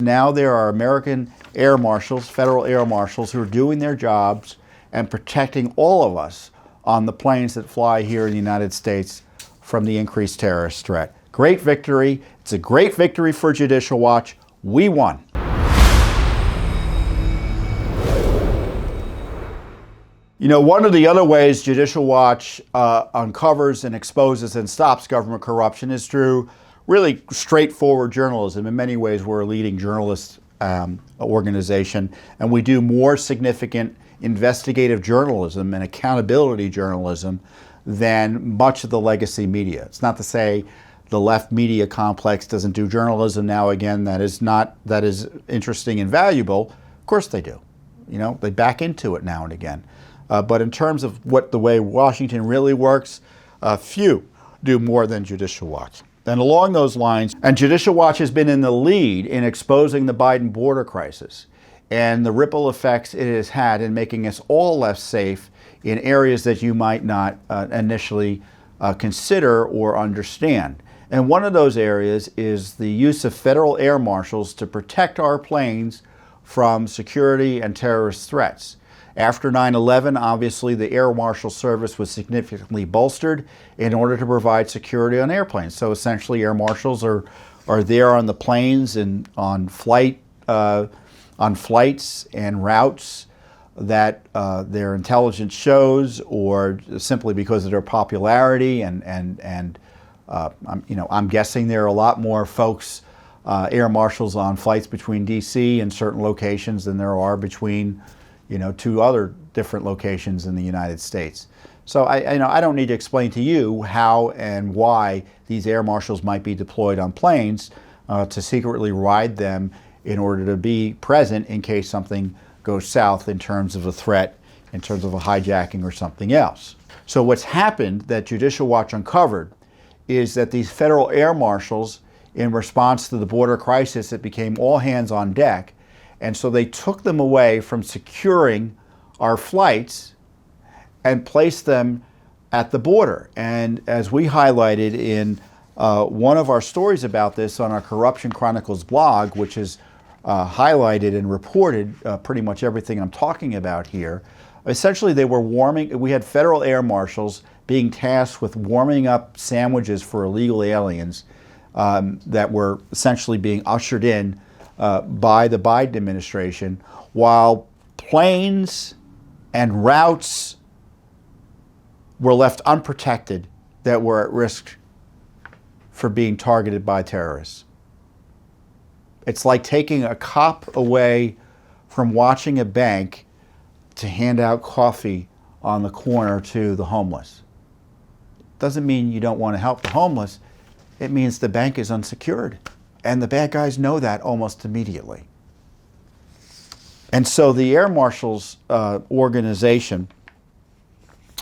Now there are American air marshals, federal air marshals, who are doing their jobs and protecting all of us on the planes that fly here in the United States from the increased terrorist threat. Great victory. It's a great victory for Judicial Watch. We won. You know, one of the other ways Judicial Watch uncovers and exposes and stops government corruption is through really straightforward journalism. In many ways, we're a leading journalist organization, and we do more significant investigative journalism and accountability journalism than much of the legacy media. It's not to say the left media complex doesn't do journalism now again that is interesting and valuable. Of course they do. You know, they back into it now and again. But in terms of the way Washington really works, few do more than Judicial Watch. And along those lines, and Judicial Watch has been in the lead in exposing the Biden border crisis and the ripple effects it has had in making us all less safe in areas that you might not initially consider or understand. And one of those areas is the use of federal air marshals to protect our planes from security and terrorist threats. After 9/11, obviously, the Air Marshal Service was significantly bolstered in order to provide security on airplanes. So essentially, air marshals are there on the planes and on flights and routes that their intelligence shows, or simply because of their popularity. I'm guessing there are a lot more folks, air marshals, on flights between D.C. and certain locations than there are between two other different locations in the United States. So I don't need to explain to you how and why these air marshals might be deployed on planes to secretly ride them in order to be present in case something goes south in terms of a threat, in terms of a hijacking or something else. So what's happened that Judicial Watch uncovered is that these federal air marshals, in response to the border crisis, it became all hands on deck. And so they took them away from securing our flights and placed them at the border. And as we highlighted in one of our stories about this on our Corruption Chronicles blog, which has highlighted and reported pretty much everything I'm talking about here, essentially we had federal air marshals being tasked with warming up sandwiches for illegal aliens that were essentially being ushered in by the Biden administration, while planes and routes were left unprotected that were at risk for being targeted by terrorists. It's like taking a cop away from watching a bank to hand out coffee on the corner to the homeless. Doesn't mean you don't want to help the homeless. It means the bank is unsecured. And the bad guys know that almost immediately. And so the Air Marshals organization,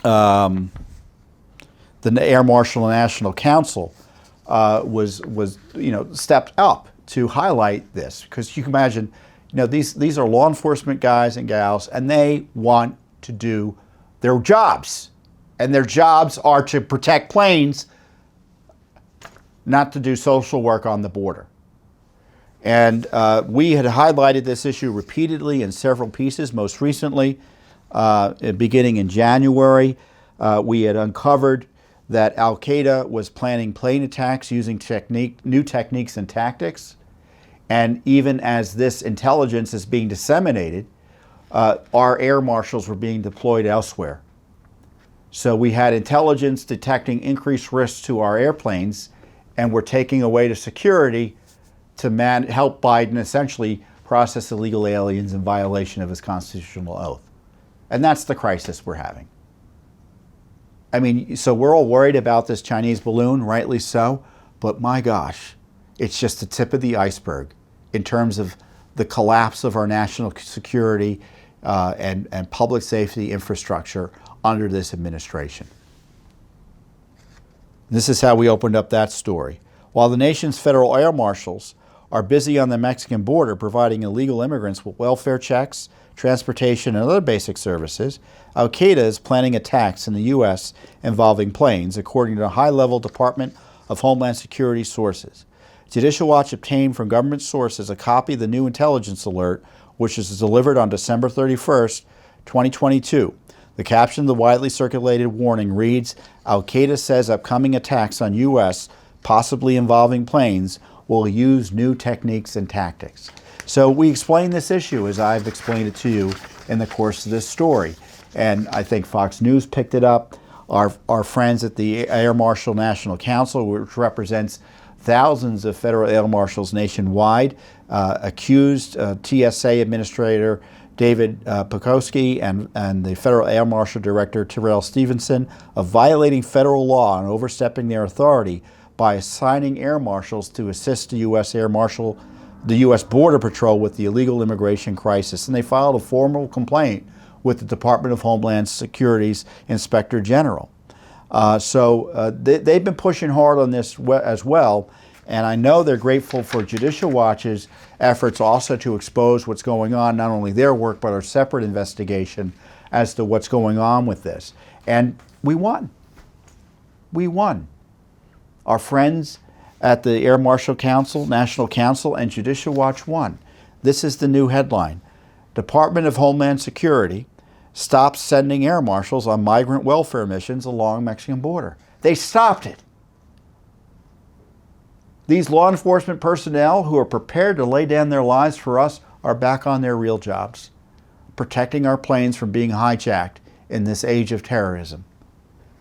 the Air Marshal National Council, was stepped up to highlight this, because you can imagine, these are law enforcement guys and gals, and they want to do their jobs, and their jobs are to protect planes, not to do social work on the border. And we had highlighted this issue repeatedly in several pieces. Most recently, beginning in January, we had uncovered that Al-Qaeda was planning plane attacks using new techniques and tactics. And even as this intelligence is being disseminated, our air marshals were being deployed elsewhere. So we had intelligence detecting increased risks to our airplanes, and we're taking away the security to help Biden essentially process illegal aliens in violation of his constitutional oath. And that's the crisis we're having. I mean, so we're all worried about this Chinese balloon, rightly so, but my gosh, it's just the tip of the iceberg in terms of the collapse of our national security and public safety infrastructure under this administration. This is how we opened up that story. While the nation's federal air marshals are busy on the Mexican border providing illegal immigrants with welfare checks, transportation, and other basic services, Al-Qaeda is planning attacks in the U.S. involving planes, according to high-level Department of Homeland Security sources. Judicial Watch obtained from government sources a copy of the new intelligence alert, which was delivered on December 31st, 2022. The caption of the widely circulated warning reads, "Al-Qaeda says upcoming attacks on U.S., possibly involving planes, will use new techniques and tactics." So we explain this issue as I've explained it to you in the course of this story. And I think Fox News picked it up. Our friends at the Air Marshal National Council, which represents thousands of federal air marshals nationwide, accused TSA Administrator David Pekoski and the Federal Air Marshal Director Terrell Stevenson of violating federal law and overstepping their authority by assigning air marshals to assist the U.S. Border Patrol with the illegal immigration crisis. And they filed a formal complaint with the Department of Homeland Security's Inspector General. They've been pushing hard on this as well, and I know they're grateful for Judicial Watch's efforts also to expose what's going on, not only their work, but our separate investigation as to what's going on with this. And we won. We won. Our friends at the Air Marshal Council, National Council, and Judicial Watch won. This is the new headline. Department of Homeland Security stops sending air marshals on migrant welfare missions along Mexican border. They stopped it. These law enforcement personnel who are prepared to lay down their lives for us are back on their real jobs, protecting our planes from being hijacked in this age of terrorism.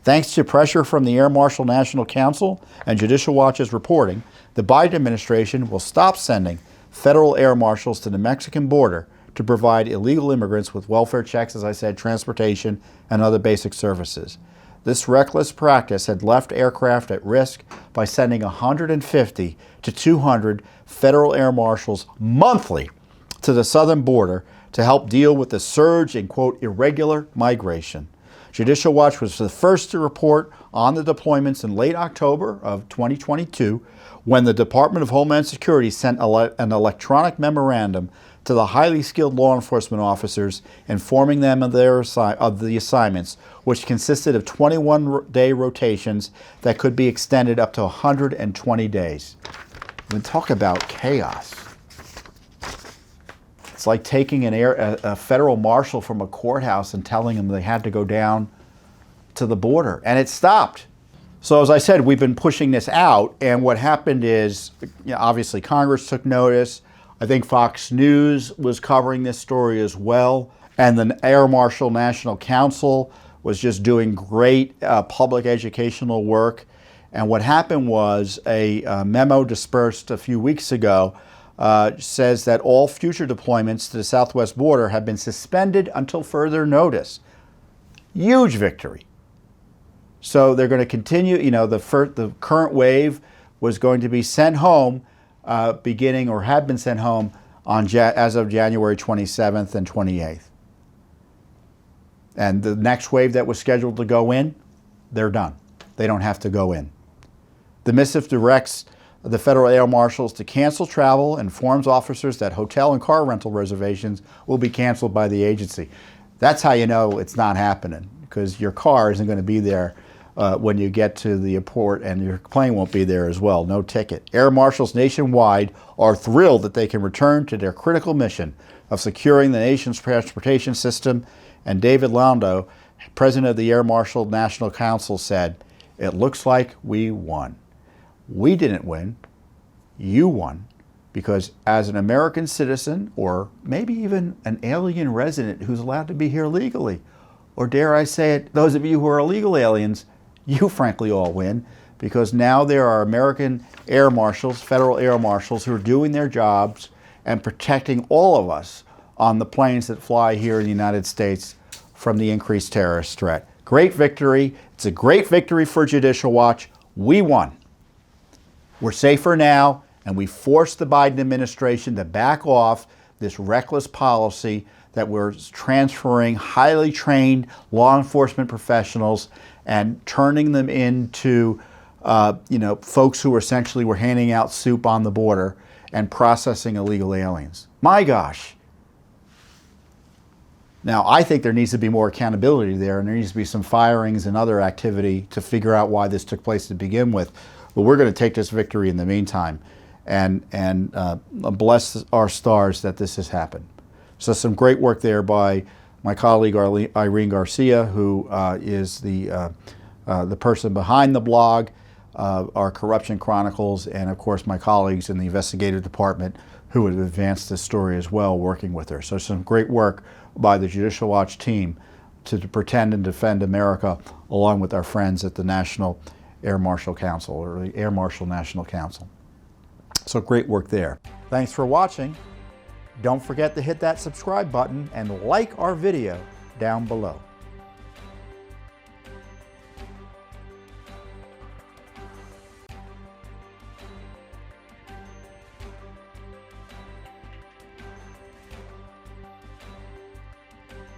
Thanks to pressure from the Air Marshal National Council and Judicial Watch's reporting, the Biden administration will stop sending federal air marshals to the Mexican border to provide illegal immigrants with welfare checks, as I said, transportation, and other basic services. This reckless practice had left aircraft at risk by sending 150 to 200 federal air marshals monthly to the southern border to help deal with the surge in, quote, irregular migration. Judicial Watch was the first to report on the deployments in late October of 2022 when the Department of Homeland Security sent an electronic memorandum to the highly skilled law enforcement officers, informing them of the assignments, which consisted of 21-day rotations that could be extended up to 120 days. When talk about chaos. It's like taking a federal marshal from a courthouse and telling them they had to go down to the border, and it stopped. So as I said, we've been pushing this out, and what happened is, obviously Congress took notice. I think Fox News was covering this story as well, and the Air Marshal National Council was just doing great public educational work. And what happened was a memo dispersed a few weeks ago says that all future deployments to the southwest border have been suspended until further notice. Huge victory. So they're going to continue, the current wave was going to be sent home beginning, or had been sent home as of January 27th and 28th. And the next wave that was scheduled to go in, they're done. They don't have to go in. The missive directs the federal air marshals to cancel travel and informs officers that hotel and car rental reservations will be canceled by the agency. That's how you know it's not happening, because your car isn't going to be there when you get to the airport, and your plane won't be there as well. No ticket. Air marshals nationwide are thrilled that they can return to their critical mission of securing the nation's transportation system. And David Londo, president of the Air Marshal National Council, said, "It looks like we won." We didn't win. You won. Because as an American citizen, or maybe even an alien resident who's allowed to be here legally, or dare I say it, those of you who are illegal aliens, you frankly all win, because now there are American air marshals, federal air marshals, who are doing their jobs and protecting all of us on the planes that fly here in the United States from the increased terrorist threat. Great victory. It's a great victory for Judicial Watch. We won. We're safer now, and we forced the Biden administration to back off this reckless policy that we're transferring highly trained law enforcement professionals and turning them into folks who essentially were handing out soup on the border and processing illegal aliens. My gosh. Now, I think there needs to be more accountability there, and there needs to be some firings and other activity to figure out why this took place to begin with. But we're going to take this victory in the meantime. and bless our stars that this has happened. So some great work there by my colleague Irene Garcia, who is the person behind the blog, our Corruption Chronicles, and of course my colleagues in the investigative department who have advanced this story as well, working with her. So some great work by the Judicial Watch team to pretend and defend America, along with our friends at the National Air Marshal Council, or the Air Marshal National Council. So great work there. Thanks for watching. Don't forget to hit that subscribe button and like our video down below.